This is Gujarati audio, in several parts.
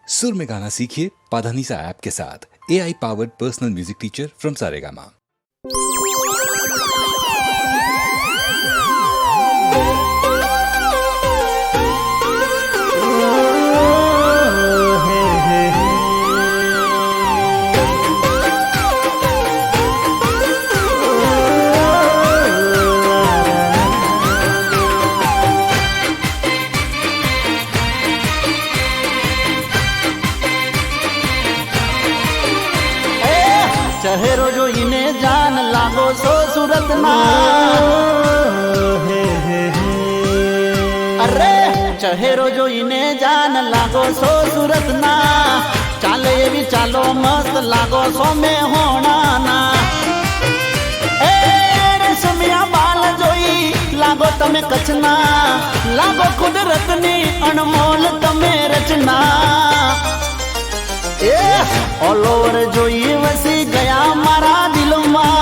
सुर में गाना सीखिए पाधानीसा ऐप के साथ। AI powered personal music teacher from Saregama. चहेरो जो इने जान लागो सो सूरत ना। अरे चहेरो जो इने जान लागो सो सूरत ना। चाले ये भी चालो मस्त लागो सो में होना ना। ए रेशमिया बाल जोई लागो तमे कचना। लागो कुदरतनी अनमोल तमे रचना। ऑल ओवर जोई वसी गया मारा दिल में।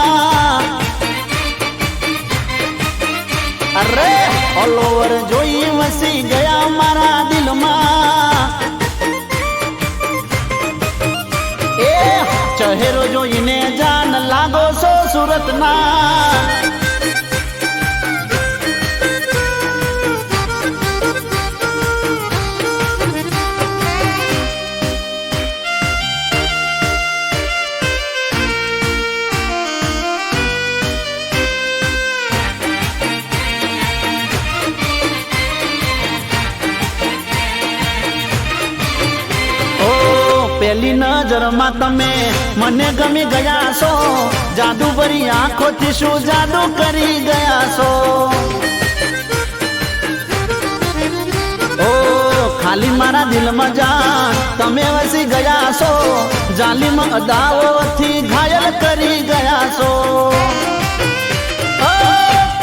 अरे ऑल ओवर जोई वसी गया मारा दिल में। चहेरो जो इने जान लागो सो सूरत ना। पहली नजर में तमे मने गमी गया सो। जादू भरी आंखों थी शू जादू करी गया सो। ओ खाली मारा दिल में जान तमे वसी गया सो। जालिम अदाओ थी घायल करी गया सो। ओ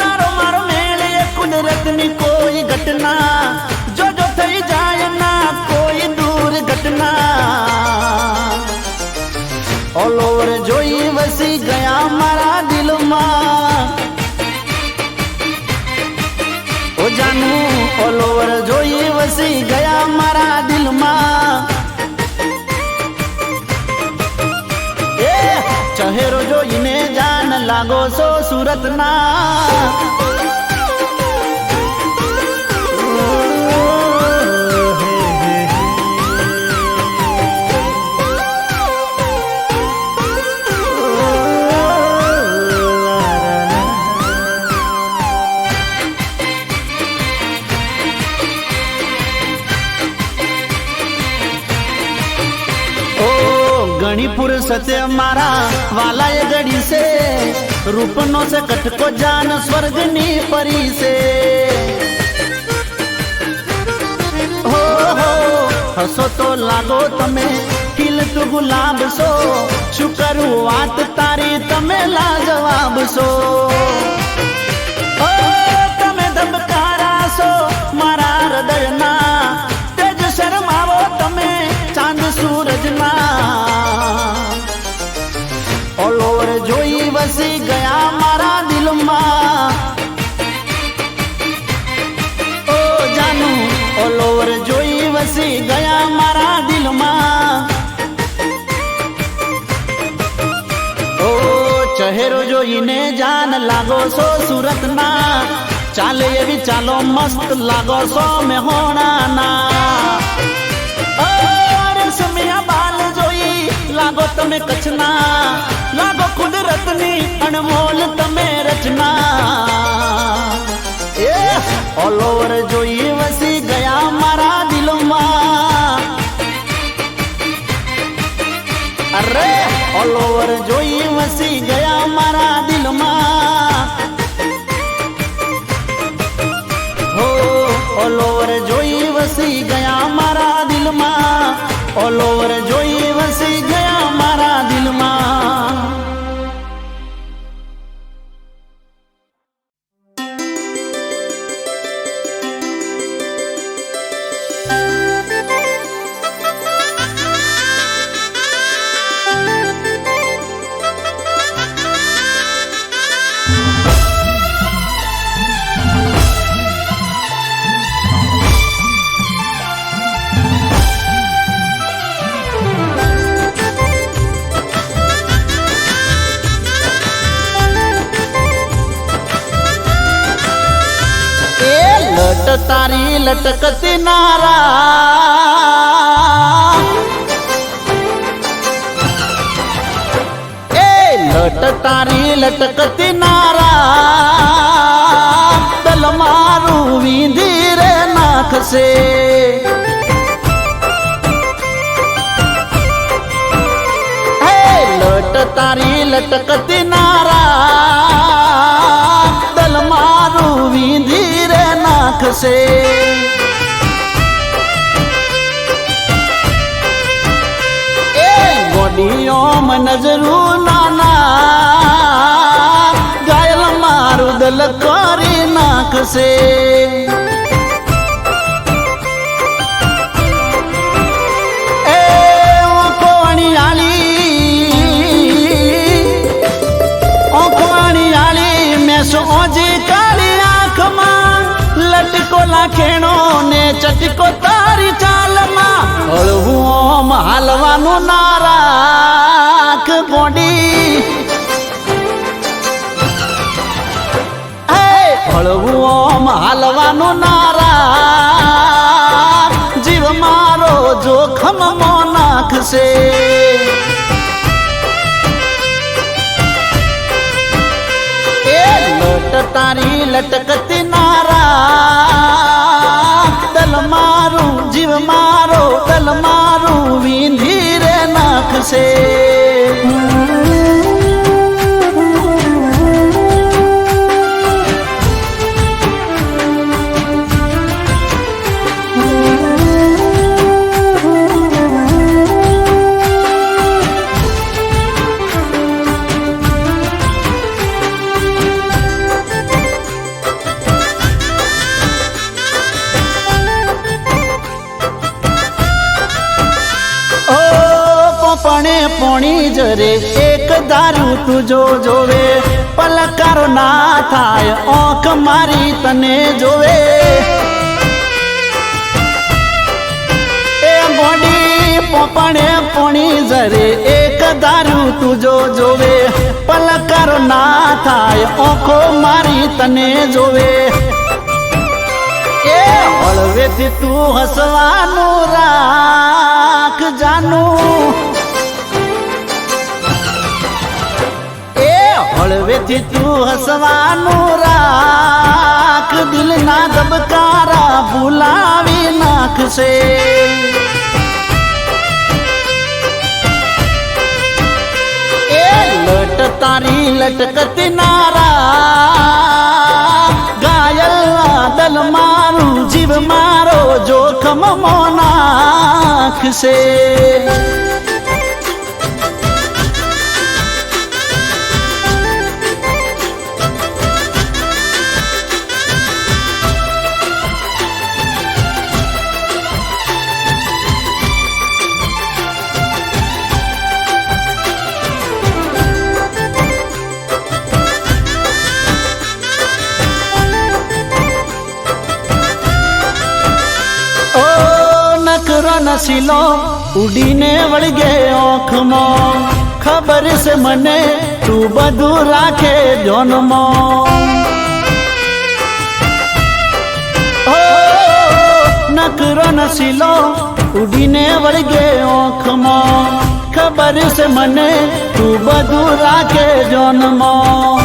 तारो मारो मेले कुदरत नी कोई घटना। जो जो थई जाए ना कोई दूर घटना। ऑल ओवर जोई वसी गया मारा दिल में। ओ जानू ऑल ओवर जोई वसी गया मारा दिल में। चहेरो जो इने जान लागो सो सूरत ना। घणी फुर्सत मारा वाला ये घड़ी से। रूपनो से कटको जान स्वर्ग नी परी से। हो हसो तो लागो तमे खिल तू गुलाब सो। शुक्रवात तारी तमे लाजवाब सो। ओ तमे धबकारा सो मारा हृदय ना। तेज शर्मावो तमे चांद सूरज ना। ऑल ओवर जोई वसी गया मारा दिल में। ओ जानू ऑल ओवर जोई वसी गया मारा दिल में। ओ चहेरो जो इने जान लागो सो सूरत ना। चाले ये भी चालो मस्त लागो सो में होना ना। रेशमिया बाल जोई लागो तमे कचना। लागो कुदरतनी अनमोल तमे रचना। ऑल ओवर जोई वसी गया मारा दिल में। अरे ऑल ओवर जोई वसी गया मारा दिल में। हो ऑल ओवर जोई वसी गया मारा दिल में। ऑल ओवर जोई वसी गया मारा दिल में। લટકતી નારા લટ તારી લટકતી નારા દલ મારું વીંધી રે નાખશે લટ તારી લટકતી નારા દલ મારું વીંધી રે નાખશે ગોડીઓમ નજરું નાના ઘાયલ મારું દલ કરી નાખશે એ ઓખવાણી આલી મેં સોજી કાળી આંખમાં લટકો લાખેણો ને ચટકો તારી ચાલમાં હળવું ઓમ હાલવાનું નારાખ બોડી હળવું ઓમ હાલવાનું નારાખ જીવ મારો જોખમ મો નાખશે લટ તારી લટકતી નારા દલ મારું જીવ મારો દલ મારું વીંધી રે નાખશે પણે પોણી જરે એક દારૂ તુજો જોવે પલકારો ના થાય ઓંખ મારી તને જોવે એ બોડી પોપણે પોણી જરે એક દારૂ તુજો જોવે પલકારો ના થાય ઓંખો મારી તને જોવે એ હળવેથી તું હસવાનું રાખ જાનું હળવેથી તું હસવાનું રાખ દિલના ધબકારા ભૂલાવી નાખશે એ લટ તારી લટકતી નારા ઘાયલ દલ મારું જીવ મારો જોખમ મો નાખશે નસીલો ઉડીને વળગે ઓખમાં ખબર છે મને તું બધું રાખે ધ્યાનમાં નકરો નસીલો ઉડીને વળગે ઓખમાં ખબર છે મને તું બધું રાખે ધ્યાનમાં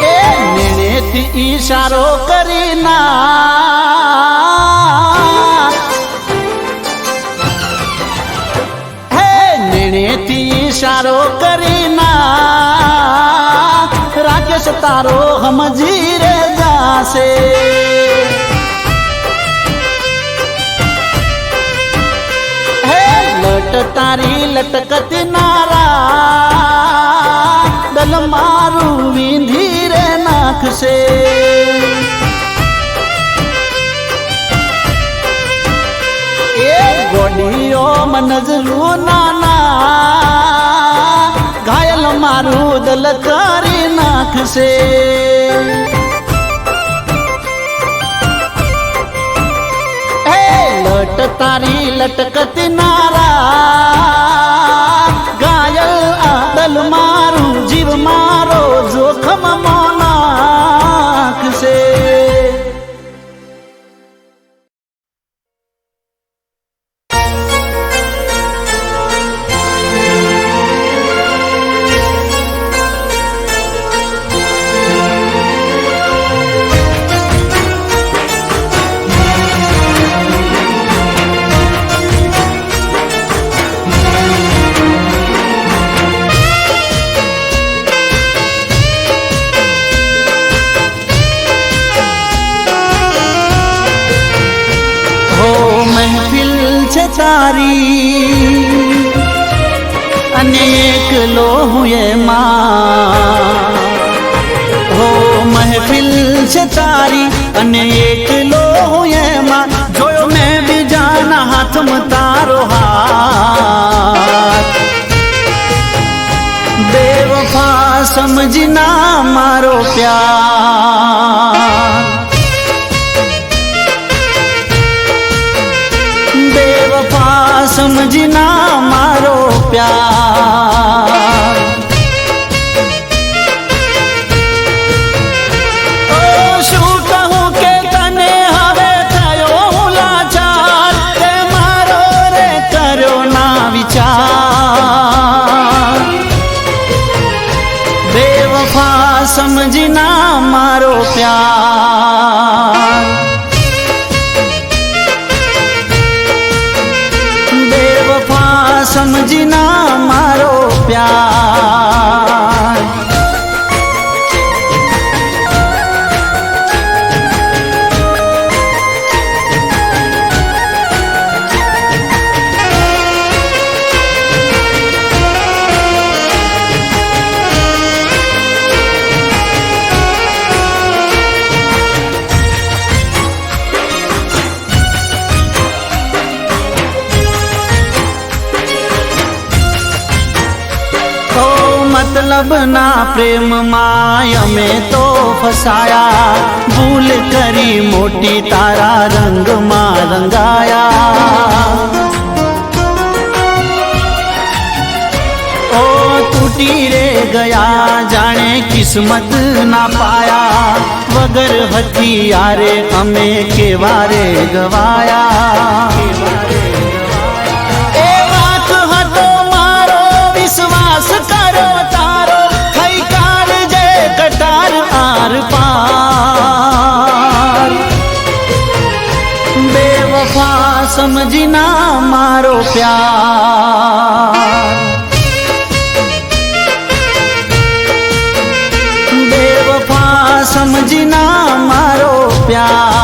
એ નેણેથી ઈશારો કરી ના નેણેથી ઈશારો કરી ના રાકેશ તારો હમજી રે જાશે હે લટ તારી લટકતી નારા દલ મારું વીંધી રે નાખશે ગોડીઓ મનજરું નાના ઘાયલ મારું દલ કરી નાખશે લટ તારી લટકતી નારા ઘાયલ દલ મારું જીવ મારો જોખમ મો નાખશે તારી અને એકલો હું એમાં હો મહેફિલ છે તારી અને એકલો હું એમાં જોયો મેં બીજાના હાથમાં તારો હાથ બેવફા સમજના મારો પ્યાર બેવફા સમજના મારો પ્યાર ઓ શું કહું કે તને હવે થયો હું લાચાર તે મારો રે કર્યો ના વિચાર બેવફા સમજના મારો પ્યાર બેવફા સમજના મારો પ્યાર મતલબના પ્રેમમાં અમે તો ફસાયા ભૂલ કરી મોટી તારા રંગમાં રંગાયા ઓ તૂટી રે ગયા જાણે કિસ્મત ના પાયા વગર હથિયારે અમે કેવા રે ગવાયા એ વાત હતો મારો વિશ્વાસ કરો તારો થઈ કાળજે કટાર આર પાર બેવફા સમજના મારો પ્યાર બેવફા સમજના મારો પ્યાર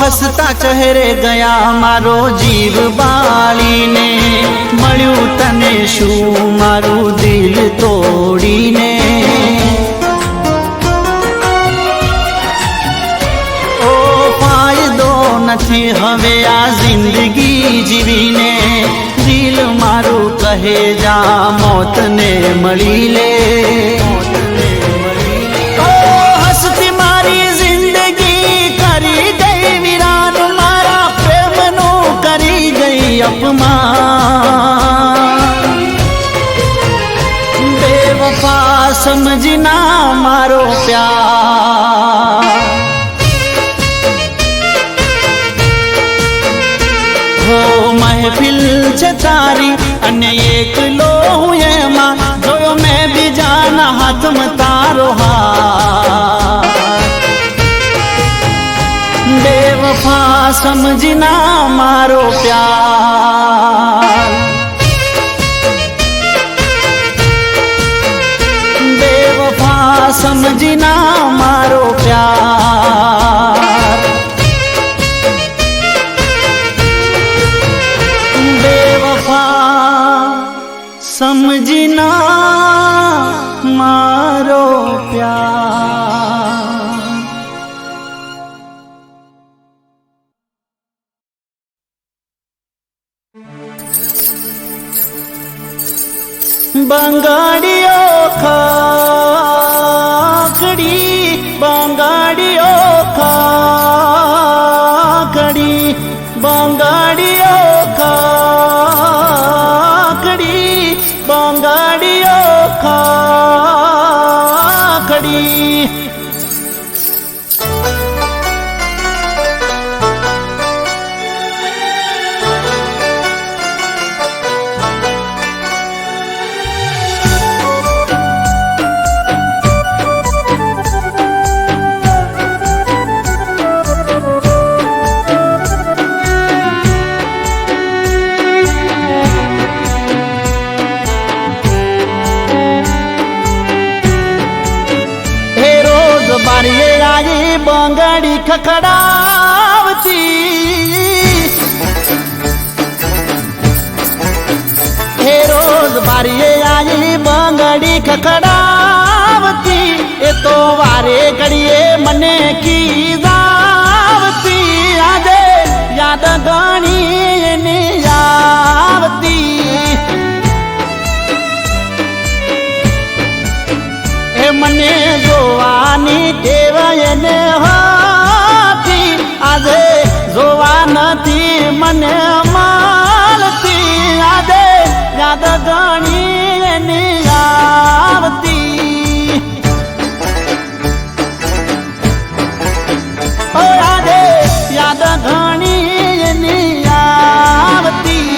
હસતા ચહેરે ગયા મારો જીવ બાળીને મળ્યું તને શું મારું દિલ તોડીને ઓ ફાયદો નથી હવે આ જિંદગી જીવીને દિલ મારું કહે જા મોતને મળી લે ઓ હસતી મારી જિંદગી કરી ગઈ વિરાન મારા પ્રેમનું કરી ગઈ અપમાન બેવફા સમજના મારો પ્યાર હો મહેફિલ છે તારી અને એકલો હું એમાં જોયો મેં બીજાના હાથમાં તારો હાથ બેવફા સમજના મારો પ્યાર બેવફા સમજના મારો પ્યાર બેવફા સમજના મારો પ્યાર બંગાડીઓ ખાખડી બંગાડીઓ ખાખડી બંગાડીઓ ખાખડી બંગાડીઓ ખાખડી બંગડી ખખડાવતી હે રોજ બારીએ આઈ બંગડી ખખડાવતી એ તો વારે ઘડીએ મને કીધાવતી આજે યાદ ગણી એની આવતી એ મને જોવાની ટેવ એને હતી આજે જોવા નથી મને મળતી આજે યાદ ગણી એની આવતી ઓ આજે યાદ ગણી એની આવતી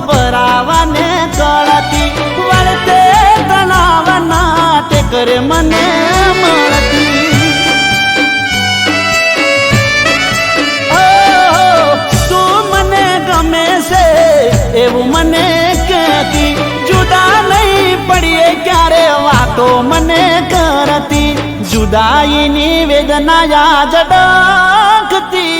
ભરાવાને કળતી વળતે તણાવના ટેકરે મને મળતી તું મને ગમે છે એવું મને કહેતી જુદા નહીં પડીએ ક્યારે વાતો મને કરતી જુદાઈની વેદના યાદ ડખતી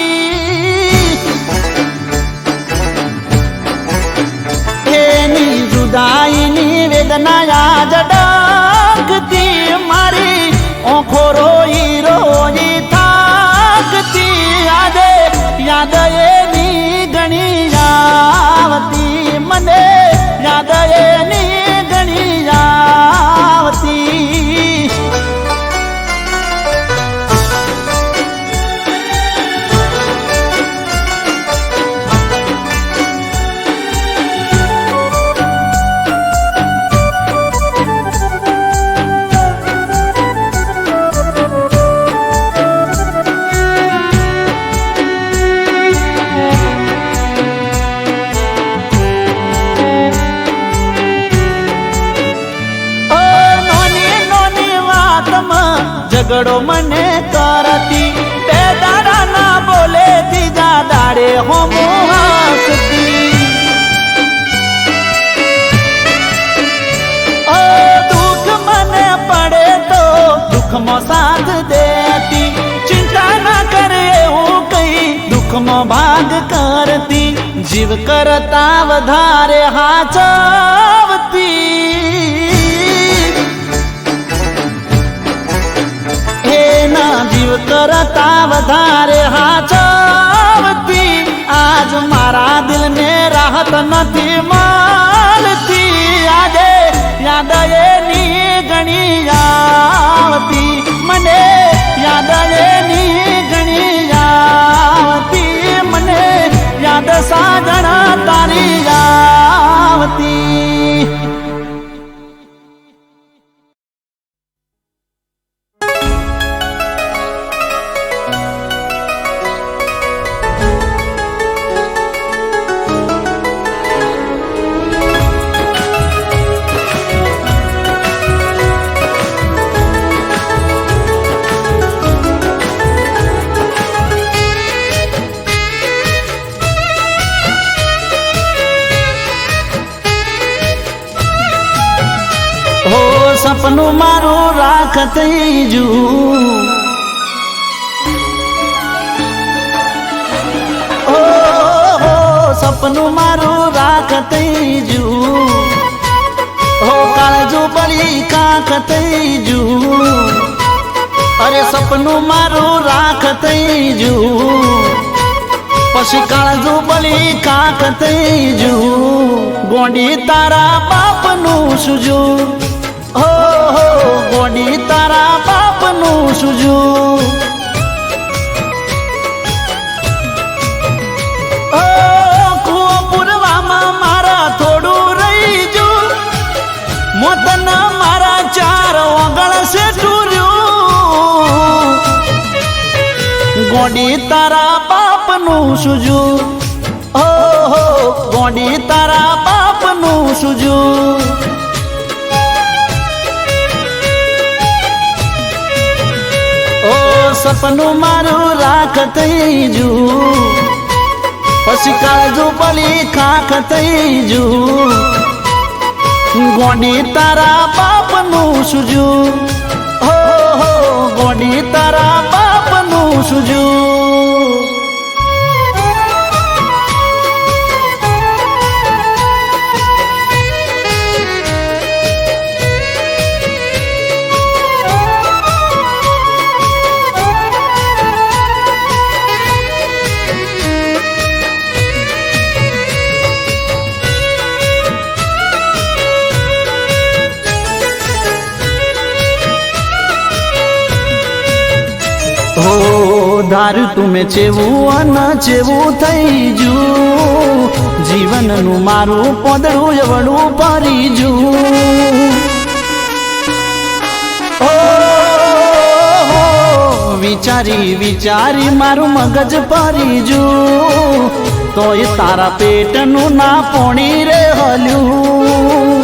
જુદાઈની વેદના યાદ ડખતી મારી ઓખો રોઈ રોઈ થાકતી આજે યાદ એની ઘણી આવતી મને યાદ એની ઘણી આવતી ઝઘડો મને કરતી બે દાડાના બોલે ત્રીજા દાડે હોમો હસતી ઓ દુઃખ મને પડે તો દુઃખમાં સાથ દેતી ચિંતા ના કરે એવું કઈ દુઃખમાં ભાગ કરતી જીવ કરતા વધારે હાચવતી જીવ કરતા વધારે હાચવતી આજ મારા દિલને રાહત નથી મળતી આજે યાદ એની ઘણી આવતી મને યાદ એની ઘણી આવતી મને યાદ સાજણા તારી આવતી સપનું મારું રાખ થઈ જું સપનું મારું રાખ થઈ જું હો કાળજુ પડી કાંખ થઈ જું અરે સપનું મારું રાખ થઈ જું પછી કાળજુ પડી કાંખ થઈ જું ગોંડી તારા બાપનું સુજું હો ગોડી તારા બાપનું સુજું કુવાપુરવામાં મારા થોડું રહી જું મોતના મારા ચાર ઓગણ છે ટૂર્યું તારા બાપનું સુજું, ઓહો ગોડી તારા બાપનું સુજું. ઓ સપનું મારું રાખ થઈ જું, પછી કાળજુ પડી ખાખ થઈ જું. ગોડી તારા બાપનું સુજું, ઓહો ગોડી તારા બાપનું સુજું. હો ધાર્યું તુમે ચેવું અને ચેવું થઈ જું, જીવનનું મારું પોદળું એવડું પરી જું. ઓ વિચારી વિચારી મારું મગજ પરી જું, તોય તારા પેટનું ના પોણી રે હલ્યું.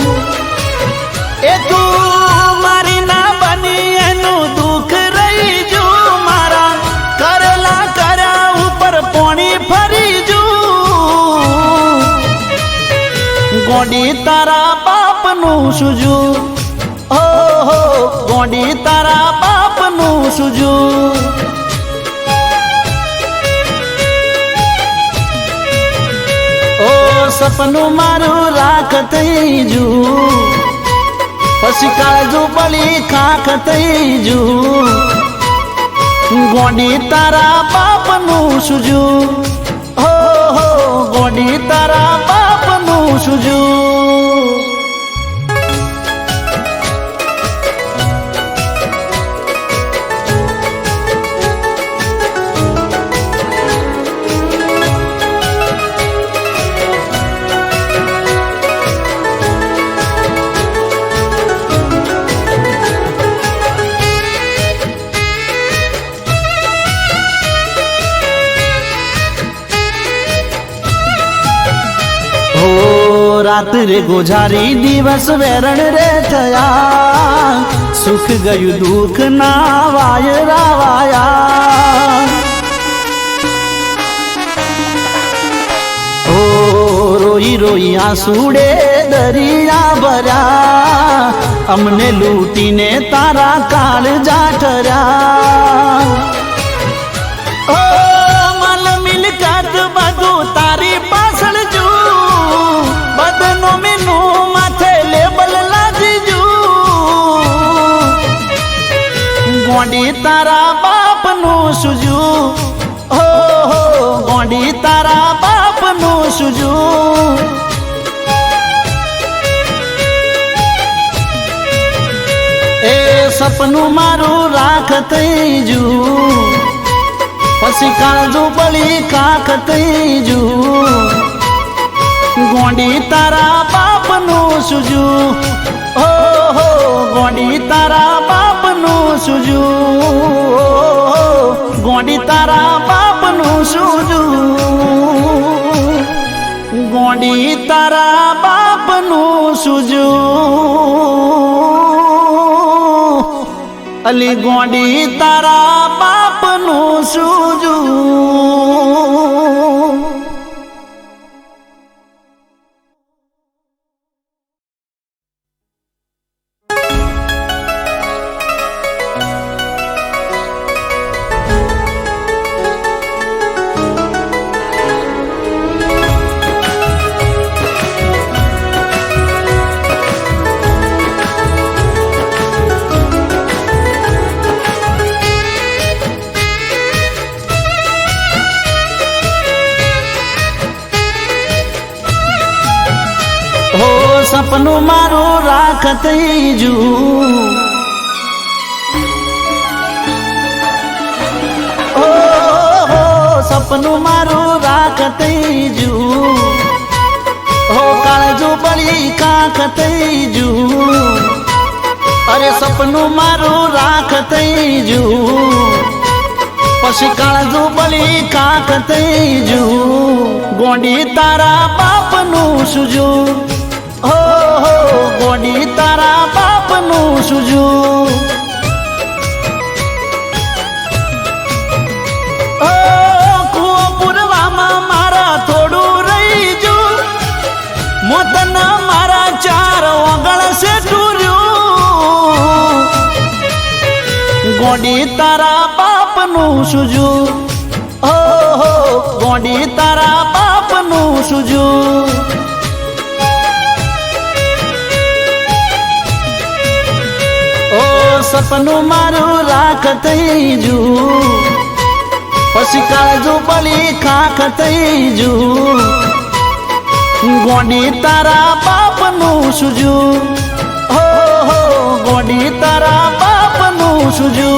એ તું મારી ના બની એનું દુઃખ રહી જું, મારા કરેલા કર્યા ઉપર પોણી ફરી જું. ગોડી તારા બાપનું સુજું, ઓહો ગોડી તારા બાપનું સુજું. ઓ સપનું મારું રાખ થઈ જું, પછી કાળજુ પડી ખાખ થઈ જું. ગોડી તારા બાપનું સુજું, ઓહો ગોડી તારા બાપનું સુજું. રાત્રે ગોઝારી દિવસ વેરણ રે થયા, સુખ ગયું દુઃખ ના વાયરા વાયા. ઓ રોઈ રોઈ આંસુડે દરિયા ભર્યા, અમને લૂટીને તારા કાળ જાઠર્યા. ઓ મલ મિલકત બધું તારી પાછળ જું, બદનો મેનું માથે લેબલ લાજી જું. ગોડી તારા બાપનું સુજું, ઓહો ગોડી તારા બાપનું સુજું. એ સપનું મારું રાખ થઈ જું, પછી કાળજુ પડી ખાખ થઈ જું. ગોડી તારા બાપનું સુજું, ઓહો ગોડી તારા બાપનું સુજું. ગોડી તારા બાપનું સુજું, ગોડી તારા બાપનું સુજું. અલી ગોડી તારા બાપનું સુજું. સપનું મારું રાખ થઈ જું, ઓહો સપનું મારું રાખ થઈ જું. હો કાળજુ પડી કાખ થઈ જું. અરે સપનું મારું રાખ થઈ જું, પછી કાળજુ બળી કાક થઈ જુ ગોડી તારા બાપનું સુજુ હો હો ગોડી તારા બાપનું સુજુ મોતના મારા ચાર ઓગળશે ટૂર્યું ગોડી તારા બાપનું સુજુ ઓહો ગોડી તારા બાપનું સુજુ ઓ સપનું મારું રાખ થઈ જુ પછી કાળજુ બળી ખાખ થઈ જુ ગોડી તારા બાપનું સુજુ હો હો ગોડી તારા બાપનું સુજુ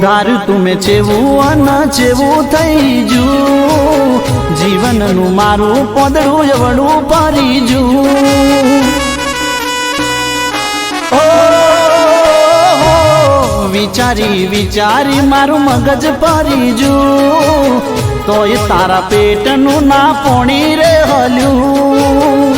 ધારું તુમે ચેવું અન ચેવું થઈ જુ જીવનનું મારું પોદડું એવડું ભરી જુ વિચારી વિચારી મારું મગજ ભરી જુ તોય તારા પેટનું ના પોણી રે હલ્યું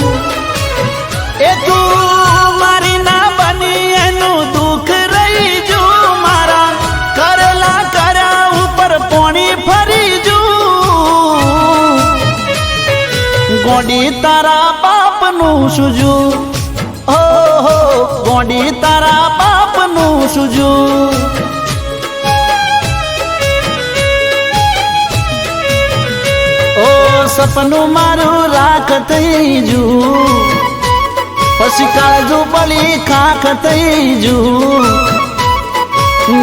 એ તું મારી ના બની એનું દુઃખ રહી જુ મારા કરેલા કર્યા ઉપર પોણી ફરી જુ ગોડી તારા બાપનું સુજુ ઓહો ગોડી તારા બાપનું સુજુ ઓ સપનું મારું રાખ થઈ જુ પછી કાળજુ બળી ખાખ થઈ જુ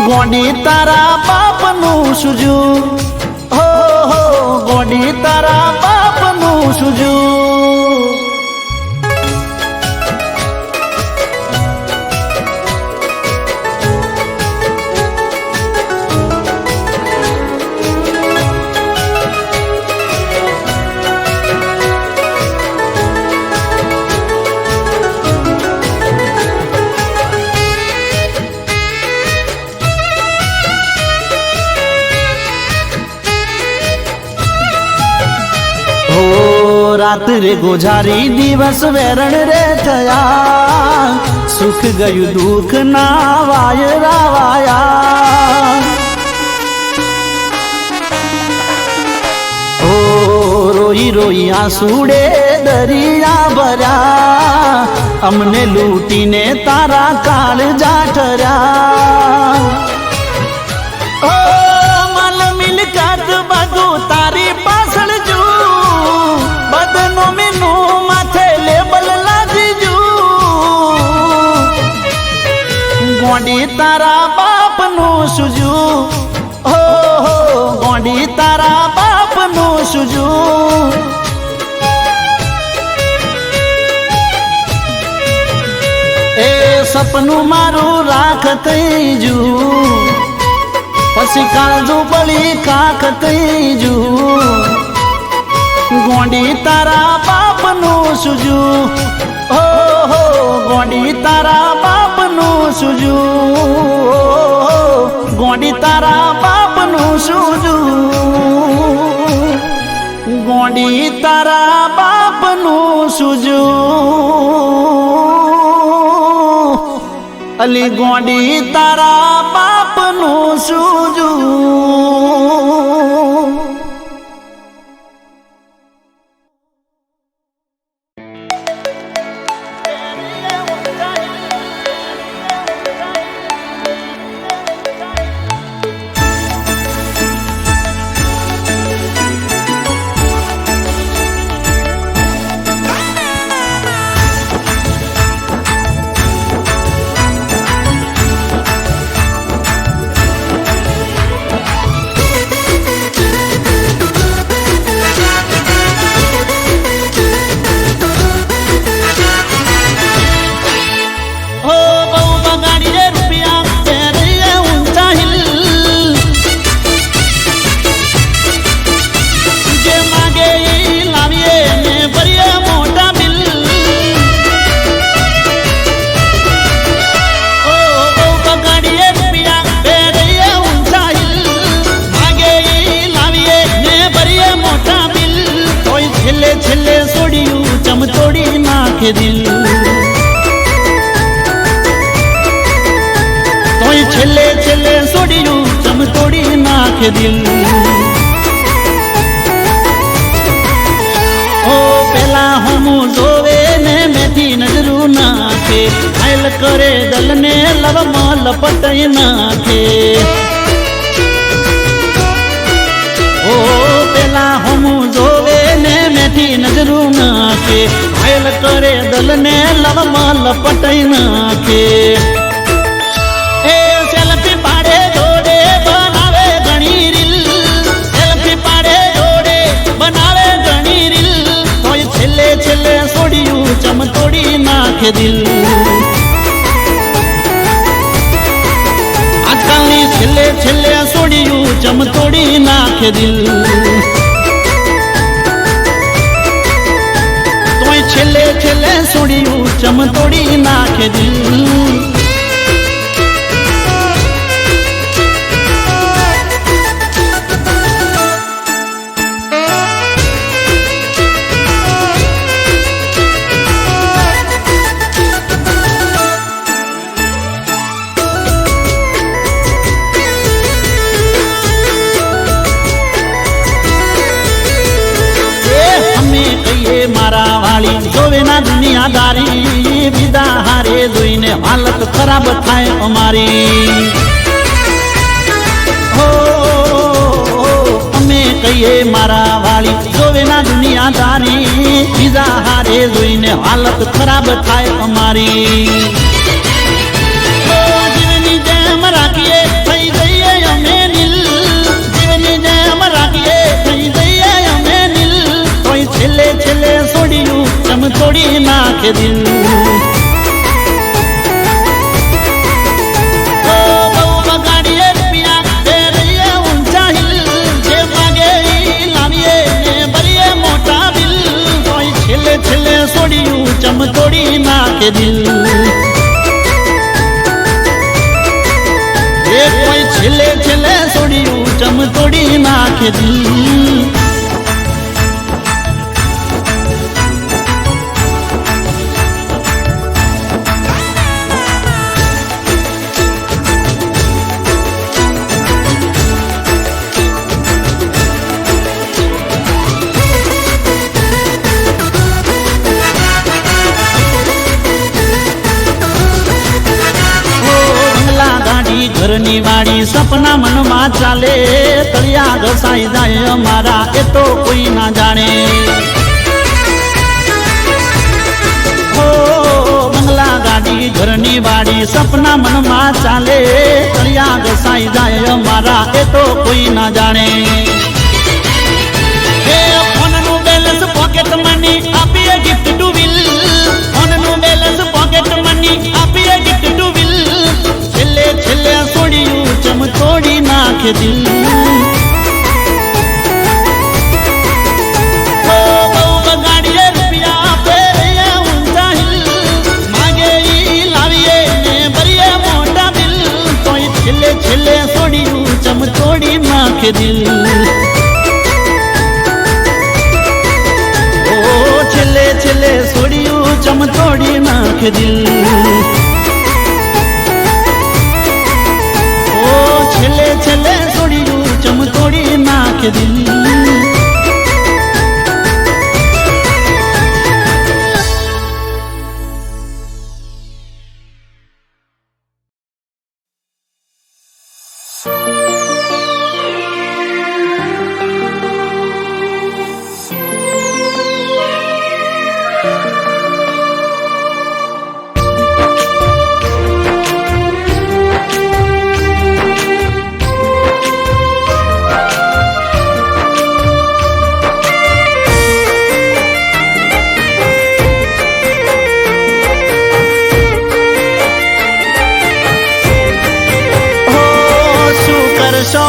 ગોડી તારા બાપનું સુજુ હો હો ગોડી તારા બાપનું સુજુ રાત રે ગુજારી દિવસ વેરણ રે થયા સુખ ગયું દુઃખ ના વાય રાવાયા ઓ રોઈ રોઈ આંસુડે દરિયા ભર્યા અમને લૂટીને તારા કાળ જાઠર્યા ઓ માલ મિલકત બધું તારી પાછળ જુ બદનો મેનું માથે લેબલ લાગી ગોડી તારા બાપનું સુજુ હો હો ગોડી તારા બાપનું સુજુ એ સપનું મારું રાખ થઈ જુ પછી કાળજુ બળી ખાખ થઈ જુ ગોડી તારા બાપનું સુજુ ઓહો ગોડી તારા બાપનું સુજુ ગોડી તારા બાપનું સુજુ ગોડી તારા બાપનું સુજુ અલી ગોડી તારા બાપનું સુજુ નાખે દિલ. ઓ પેલા હમું જોવે ને મેથી નજરું નાખે, ઘાયલ કરે દલને લવમાં લપટાઈ નાખે. ઓ પેલા હમું જોવે ને મેથી નજરું નાખે, ઘાયલ કરે દલને લવમાં લપટાઈ નાખે. એ સેલ્ફી પાડે જોડે બનાવે ઘણી રીલ, સેલ્ફી પાડે જોડે બનાવે ઘણી રીલ, તોય છેલ્લે છેલ્લે છોડ્યું ચમતોડી નાખે દિલ. આજકાલની છેલ્લે છેલ્લે છોડ્યું ચમતોડી નાખે દિલ. તોય છેલ્લે છેલ્લે છોડ્યું ચમતોડી નાખે દિલ. મારા વાળી જોવે ના દુનિયાદારી, બીજા હારે જોઈને હાલત ખરાબ થાય અમારી. હો અમે કહીએ મારા વાળી જોવે ના દુનિયાદારી, બીજા હારે જોઈને હાલત ખરાબ થાય અમારી. જીવની જેમ રાખીએ થઈ જઈએ અમે નીલ, જીવની જેમ રાખીએ થઈ જઈએ અમે નીલ, તોય છેલ્લે છેલ્લે છોડ્યું ચમતોડી નાખે દિલ. બહુ બગાડીએ રૂપિયા તે રહીએ ઊંચા હિલ, જે માગે ઈ લાવીએ ને ભરીએ મોટા બિલ, તોય છેલ્લે છેલ્લે છોડ્યું ચમતોડી નાખે દિલ. કોઈ છેલ્લે છેલ્લે છોડ્યું ચમતોડી નાખે દિલ. ઘરની વાડી સપના મનમાં ચાલે, તળિયા ઘસાઈ જાય અમારા એ તો કોઈ ના જાણે. ઓ બંગલા ગાડી ઘરની વાડી સપના મનમાં ચાલે, તળિયા ઘસાઈ જાય અમારા એ તો કોઈ ના જાણે. એ ફોનનું બેલેન્સ પોકેટ મની આપીએ ગિફ્ટ ટુ વિલ, ફોનનું બેલેન્સ પોકેટ મની આપીએ ગિફ્ટ ટુ વિલ, છેલ્લે છેલ્લે છોડ્યું ચમતોડી નાખે દિલ. બહુ બગાડીએ રૂપિયા ફેરીએ ઊંચા હિલ, માગે ઈ લાવીએ ને ભરીએ મોટા બિલ, તોય છેલ્લે છેલ્લે છોડ્યું ચમતોડી નાખે દિલ. ઓ છેલ્લે છેલ્લે છોડ્યું ચમતોડી નાખે દિલ. છેલ્લે છેલ્લે છોડ્યું ચમતોડી નાખે દિલ.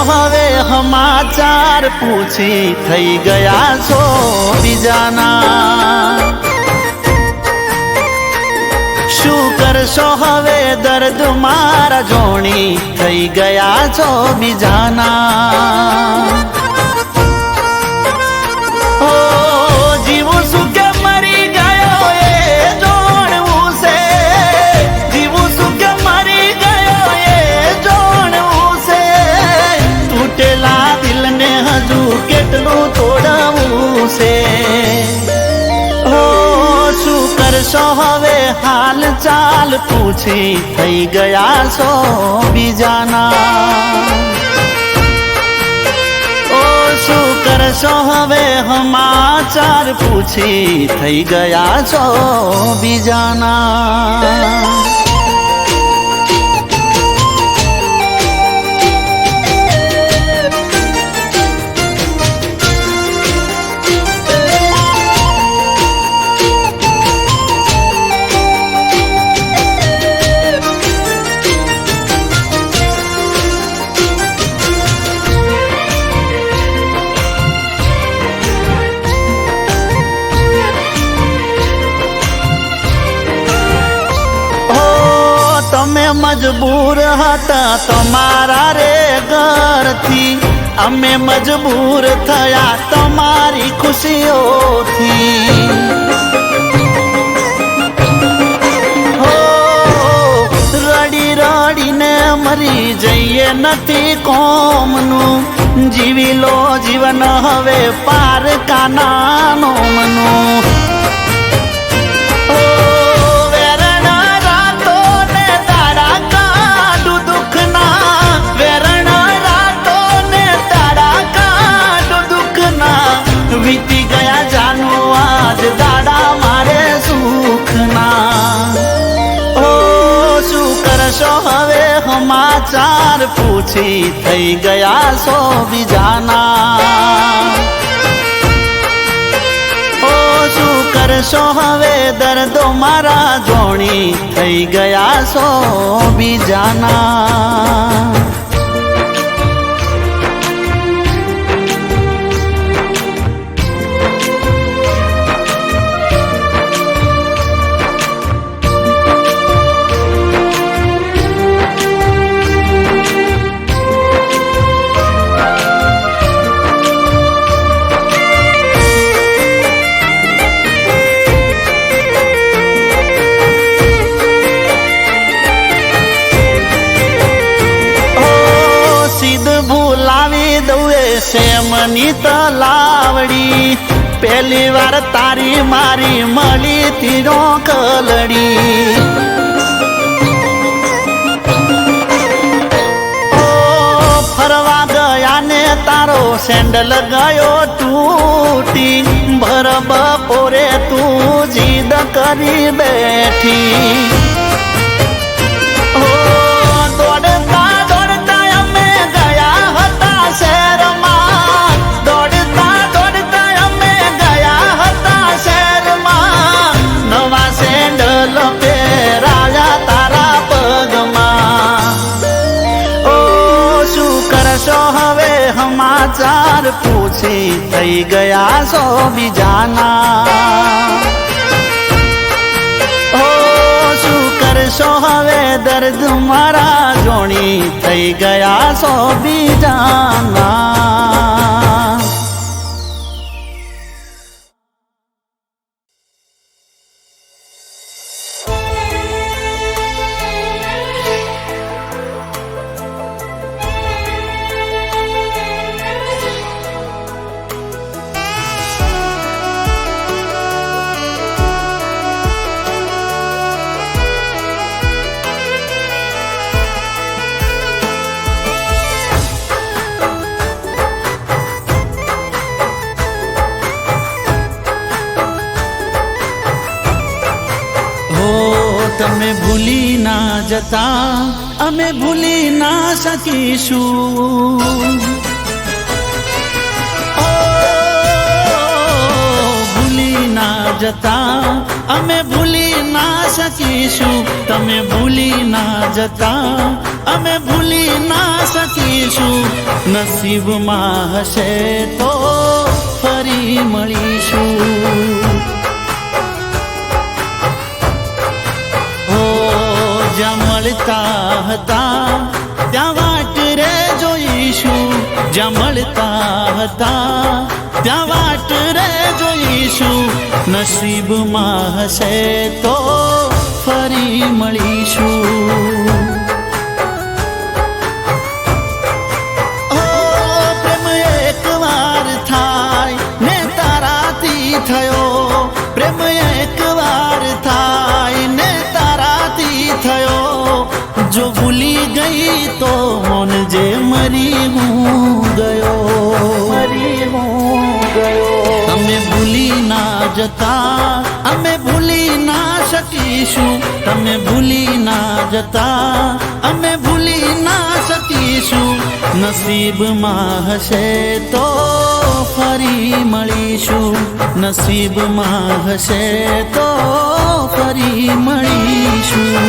હવે સમાચાર પૂછી થઈ ગયા છો બીજાના, શું કરશો હવે દર્દ મારા જોણી થઈ ગયા છો બીજાના. ઓ જીવું શું કે મરી ગયો એ જોણવું છે, જીવું શું કે મરી ગયો એ જોણવું છે, તૂટેલા કરશો હવે હાલ ચાલ પૂછી થઈ ગયા છો બીજાના ઓ શું કરશો હવે સમાચાર પૂછી થઈ ગયા છો બીજાના મજબૂર હતા તમારા રે ઘરથી અમે મજબૂર થયા તમારી ખુશીઓથી હો રડી રડીને મરી જઈએ નથી કોમનું જીવી લો જીવન હવે પારકાના નોમનું વીતી ગયા જાનો આજ દાડા મારે સુખના ઓ શું કરશો હવે સમાચાર પૂછી થઈ ગયા છો બીજાના ઓ શું કરશો હવે દર્દો મારા જોણી થઈ ગયા છો બીજાના સેમની તલાવડી પહેલી વાર તારી મારી મળી તીરો કલડી ઓ ફરવા ગયા ને તારો સેન્ડલ ગયો તૂટી ભર બપોરે તું જીદ કરી બેઠી હવે સમાચાર પૂછી થઈ ગયા છો બીજાના ઓ શું કરશો હવે દર્દ મારા જોણી થઈ ગયા છો બીજાના તમે ભૂલી ના જતા અમે ભૂલી ના શકીશું ઓ ભૂલી ના જતા અમે ભૂલી ના શકીશું તમે ભૂલી ના જતા અમે ભૂલી ના શકીશું નસીબમાં હશે તો ફરી મળીશું જ્યાં મળતા હતા ત્યાં વાટ રે જોઈશું જ્યાં મળતા હતા ત્યાં વાટ રે જોઈશું નસીબમાં હશે તો ફરી મળીશું પ્રેમ એક વાર થાય ને તારાથી થયો પ્રેમ એક વાર થાય જતા અમે ભૂલી ના શકીશું, તમે ભૂલી ના જતા અમે ભૂલી ના શકીશું. નસીબમાં હશે તો ફરી મળીશું, નસીબમાં હશે તો ફરી મળીશું.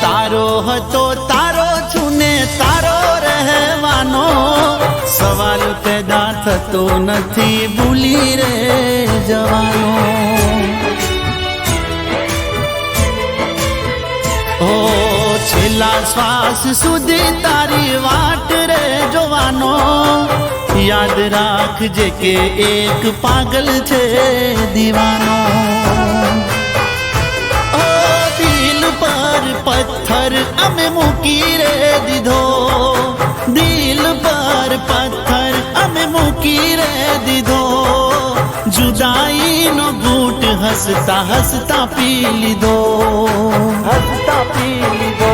તારો હતો તારો છું ને તારો રહેવાનો, સવાલ પેદા થતો નથી ભૂલી રે જવાનો. ઓ છેલ્લા શ્વાસ સુધી તારી વાટ રે જોવાનો, યાદ રાખજે કે એક પાગલ છે દીવાનો. પથ્થર અમે મૂકી રે દીધો, દિલ પર પથ્થર અમે મૂકી રે દીધો, જુદાઈનો ઘૂંટ હસતા હસતા પી લીધો, હસતા પી લીધો.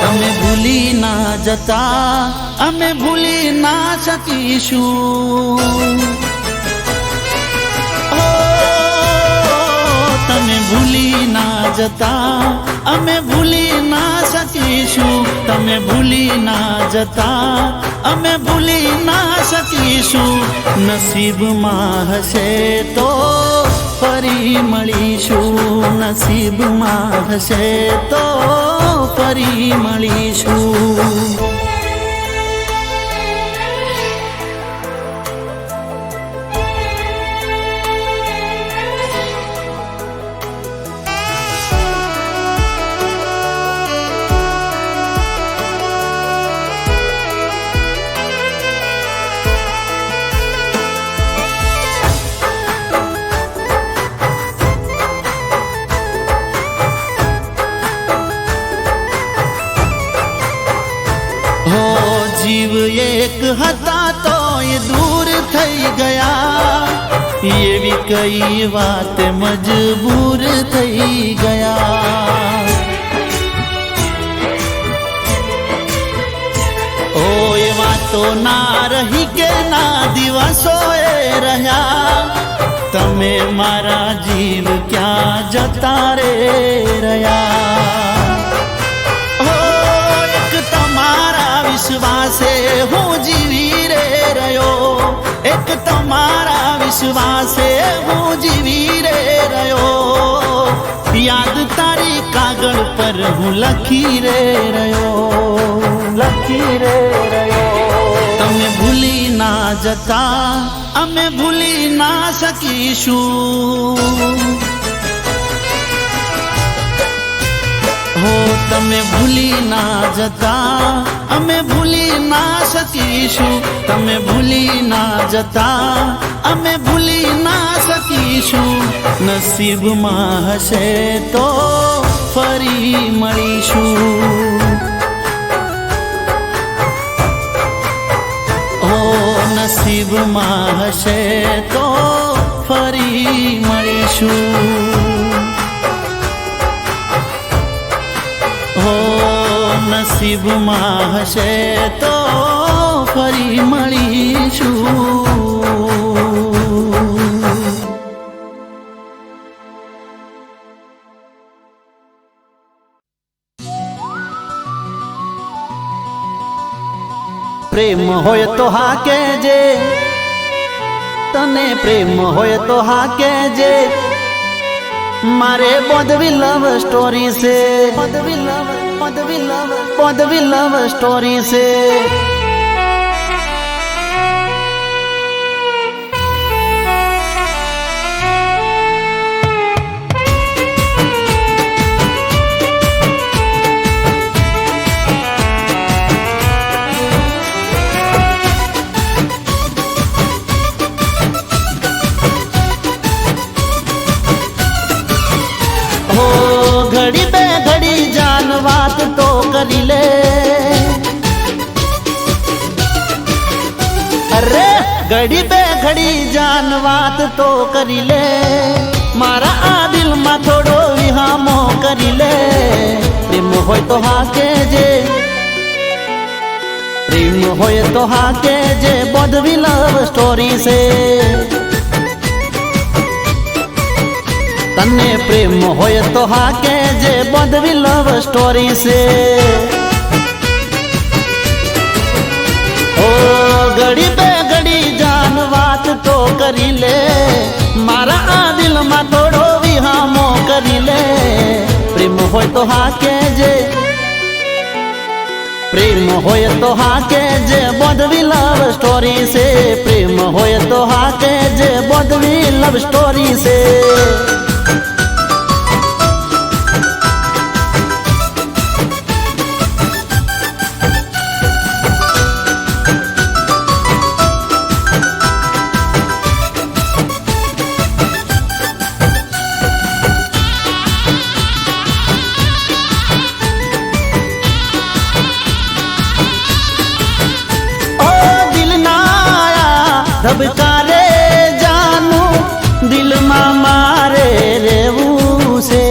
તમે ભૂલી ના જતા અમે ભૂલી ના શકીશું, તમે ભૂલી ના જતા અમે ભૂલી ના શકીશું, તમે ભૂલી ના જતા અમે ભૂલી ના શકીશું. નસીબમાં હશે તો ફરી મળીશું, નસીબમાં હશે તો ફરી મળીશું. જીવ એક હતા તો એ દૂર થઈ ગયા, એવી કઈ વાત મજબૂર થઈ ગયા. ઓ એ વાતો ના રહી કે ના દિવસો એ રહ્યા, તમે મારા જીવ ક્યાં જતા રે રહ્યા. વિશ્વાસે હું જીવી રે રહ્યો, એક તમારા વિશ્વાસે હું જીવી રે રહ્યો, યાદ તારી કાગળ પર હું લખી રે રહ્યો, લખી રે રહ્યો. તમે ભૂલી ના જતા અમે ભૂલી ના શકીશું, હો તમે ભૂલી ના જતા અમે ભૂલી ના શકીશું, તમે ભૂલી ના જતા અમે ભૂલી ના શકીશું. નસીબમાં હશે તો ફરી મળીશું, ઓ નસીબમાં હશે તો ફરી મળીશું, હો નસીબમાં હશે તો ફરી મળીશું. પ્રેમ હોય તો હા કહેજે, તને પ્રેમ હોય તો હા કહેજે, મારે પોદવી લવ સ્ટોરી છે, પોદવી લવ સ્ટોરી છે. વાત તો કરી લે. અરે ઘડી બે ઘડી જાન વાત તો કરી લે. મારા આ દિલમાં થોડો વિહામો કરી લે. પ્રેમ હોય તો હા કેજે, પ્રેમ હોય તો હા કેજે, બોધવી લવ સ્ટોરી છે. તને પ્રેમ હોય તો હા કેજે, બોધવી લવ સ્ટોરી છે. ઓ ઘડી બે ઘડી જાન વાત તો કરી લે. મારા આ દિલમાં થોડો વિહામો કરી લે. પ્રેમ હોય તો હા કેજે, પ્રેમ હોય તો હા કેજે, બોધવી લવ સ્ટોરી છે. પ્રેમ હોય તો હા કેજે, બોધવી લવ સ્ટોરી છે. ધબકારે જાનું દિલમાં મારે રહેવું છે.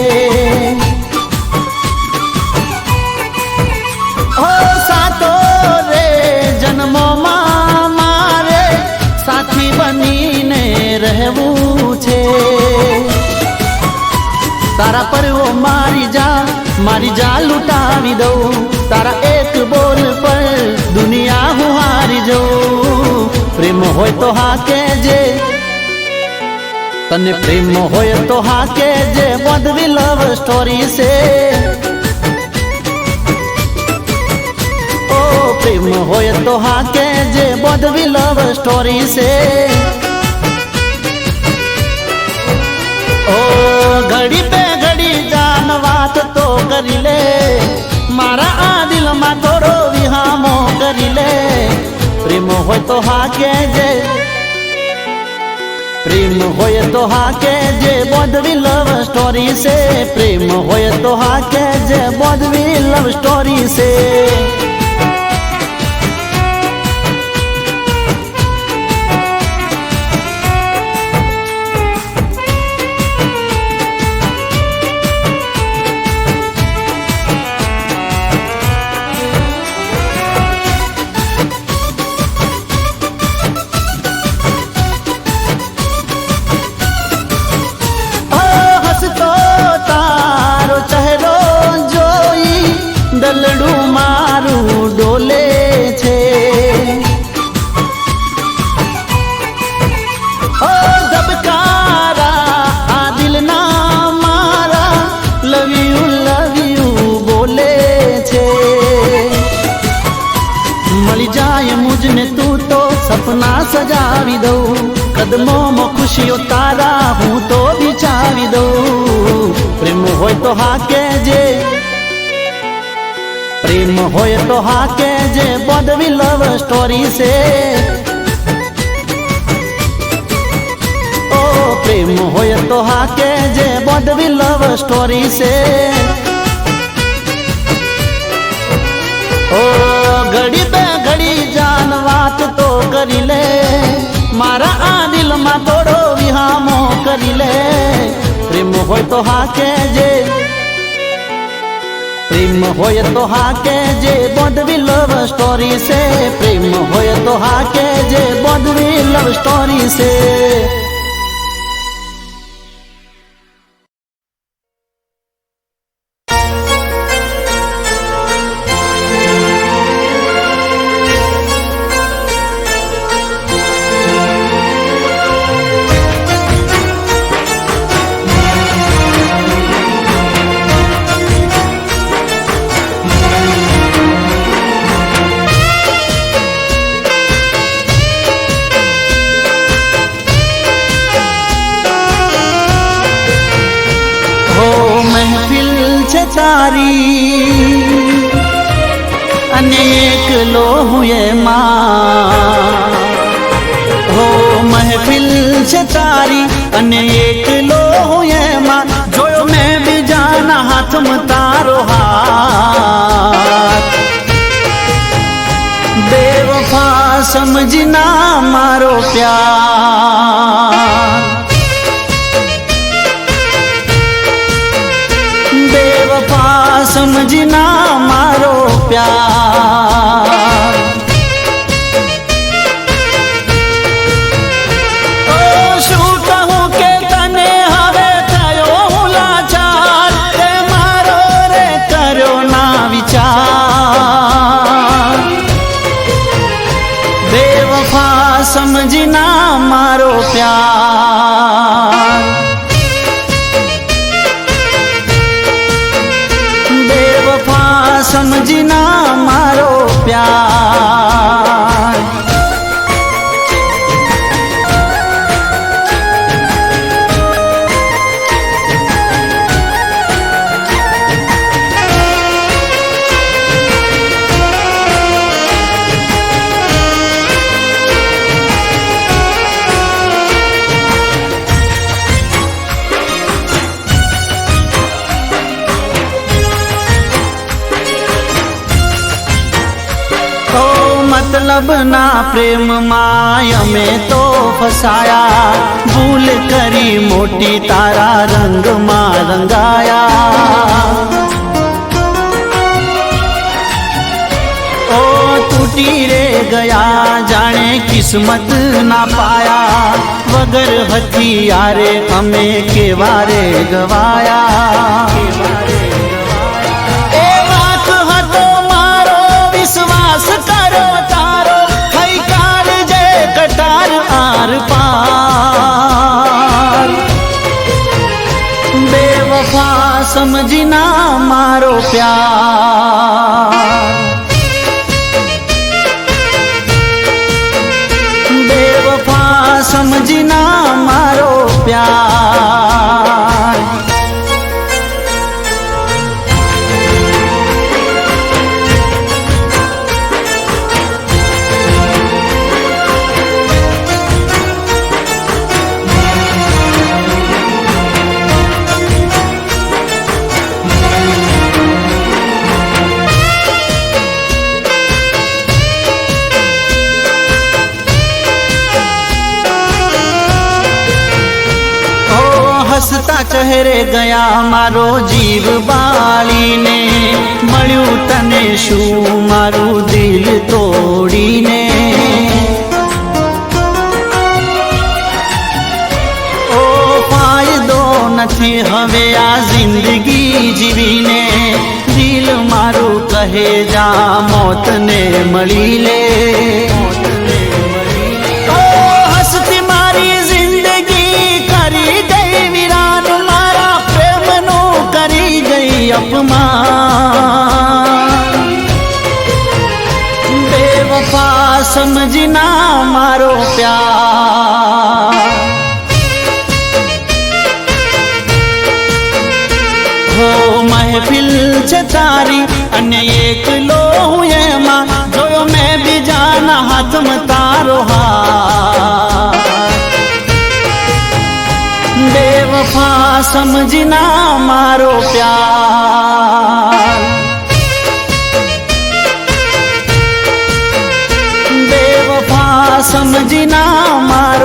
ઓ સાતો રે જન્મોમાં મારે સાથી બનીને રહેવું છે. તારા પર ઓ મારી જા લૂંટાવી દઉં. તારા એક બોલ પર દુનિયા હું હારી જઉં. પ્રેમ હોય તો હા કેજે, તને પ્રેમ હોય તો હા કેજે, બોધવી લવ સ્ટોરી છે. ઓ પ્રેમ હોય તો હા કેજે, બોધવી લવ સ્ટોરી છે. ઓ ઘડી બે ઘડી જાન વાત તો કરી લે. મારા આ દિલમાં થોડો વિહામો કરી લે. પ્રેમ હોય તો હા કેજે, પ્રેમ હોય તો હા કેજે, બોધવી લવ સ્ટોરી છે. પ્રેમ હોય તો હા કેજે, બોધવી લવ સ્ટોરી છે. દલડું મારું ડોલે છે. ઓ ધબકારા આ દિલના મારા લવ યુ બોલે છે. મળી જાય મુજને તું તો સપના સજાવી દઉં. કદમોમાં ખુશીઓ તારા હું તો બિચાવી દઉં. પ્રેમ હોય તો હા કેજે, પ્રેમ હોય તો હા કેજે, બોધવી લવ સ્ટોરી છે. ઓ પ્રેમ હોય તો હા કેજે, બોધવી લવ સ્ટોરી છે. ઓ ઘડી બે ઘડી જાન વાત તો કરી લે. મારા આ દિલમાં થોડો વિહામો કરી લે. પ્રેમ હોય તો હા કેજે, પ્રેમ હોય તો હા કેજે, બોધવી લવ સ્ટોરી છે. પ્રેમ હોય તો હા કેજે, બોધવી લવ સ્ટોરી છે. તારી અને એકલો હું એમાં. હો મહેફિલ છે તારી અને એકલો હું એમાં. જોયો મેં બીજાના હાથમાં તારો હાથ. બેવફા સમજી ના મારો પ્યાર ઓ શું કહું કે તને હવે થયો હું લાચાર તે મારો રે કર્યો ના વિચાર બેવફા સમજી ના મારો પ્યાર બેવફા સમજી ના મારો પ્યાર મતલબ ના પ્રેમમાં અમે તો ફસાયા ભૂલ કરી મોટી તારા રંગમાં રંગાયા ઓ તૂટી રે ગયા જાણે કિસ્મત ના પાયા વગર હથિયારે અમે કેવા રે ગવાયા એ વાત હતો મારો વિશ્વાસ કરો તારો થઈ કાળજે કટાર આર પાર બેવફા સમજી ના મારો પ્યાર બેવફા સમજી ના મારો પ્યાર હસતા ચહેરે ગયા મારો જીવ બાળીને મળ્યું તને શું મારું દિલ તોડીને ઓ ફાયદો નથી હવે આ જિંદગી જીવીને દિલ મારું કહે જા મોતને મળી લે ઓ હસતી મારી જિંદગી કરી અપમાન બેવફા સમજી ના મારો પ્યાર હો મહેફિલ છે તારી અને એકલો હું એમાં જોયો મેં બીજાના હાથમાં તારો હાથ બેવફા સમજી ના મારો પ્યાર બેવફા સમજી ના મારો